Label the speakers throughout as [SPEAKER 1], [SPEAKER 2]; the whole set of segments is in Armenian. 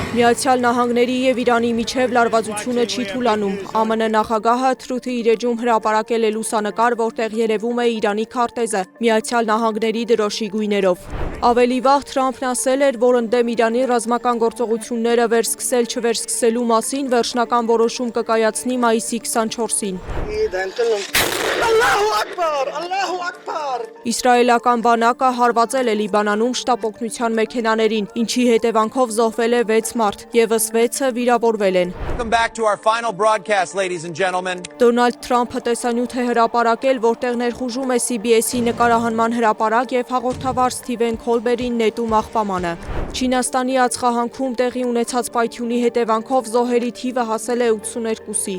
[SPEAKER 1] Միացյալ Նահանգների և Իրանի միջև լարվածությունը չի թուլանում։ ԱՄՆ նախագահը Թրութի իր էջում հրապարակել է լուսանկար, որտեղ երևում է Իրանի քարտեզը Միացյալ Նահանգների դրոշի գույներով։ Ավելի վաղ Թրամփն ասել էր, որ ընդդեմ Իրանի ռազմական գործողությունները վերսկսել-չվերսկսելու մասին վերջնական որոշում կկայացնի մայիսի 24-ին։ Իսրայելական բանակը հարվածել է Լիբանանում շտապ օգնության մեքենաներին, ինչի հետևանքով զոհվել է 6 մարդ, ևս 6-ը վիրավորվել են։ Դոնալդ Թրամփը տեսանյութ է հրապարակել, որտեղ ներխուժում է CBS-ի նկարահանման հրապարակ և հաղորդավար Սթիվեն Քոլբերին նետում աղբամանը։ Չինաստանի ածխահանքում տեղի ունեցած պայթյունի հետևանքով զոհերի թիվը հասել է 82-ի։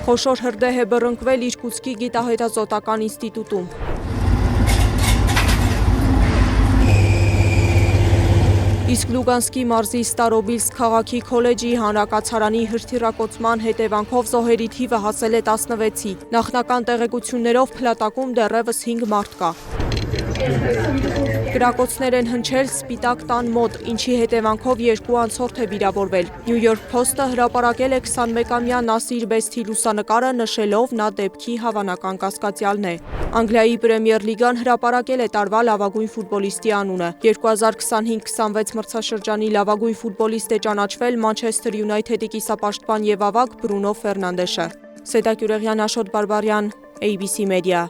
[SPEAKER 1] Խոշոր հրդեհ է բռնկվել Իրկուտսկի գիտահետազոտական ինստիտուտում։ Իսկ Լուգանսկի մարզի Ստարոբիլսկ քաղաքի քոլեջի հանրակացարանի հրթիռակոծման հետևանքով զոհերի թիվը հասել է 16-ի։ Նախնական տեղեկություններով փլատակում դեռևս 5 մարդ կա։ Կրակոցներ են հնչել Սպիտակ տան մոտ, ինչի հետևանքով 2 անցորդ է վիրավորվել։ New York Post-ը հրապարակել է 21-ամյա Նասիր Բեսթի լուսանկարը, նշելով նա դեպքի հավանական կասկածյալն է։ Անգլիայի Պրեմիեր լիգան հրապարակել է տարվա լավագույն ֆուտբոլիստի անունը։ 2025-26 մրցաշրջանի լավագույն ֆուտբոլիստ է ճանաչվել Մանչեսթեր Յունայթեդի կիսապաշտպան և ավագ Բրունո Ֆերնանդեշը։ Սեդա Կյուրեղյան, Աշոտ Բարբարյան, ABC Media։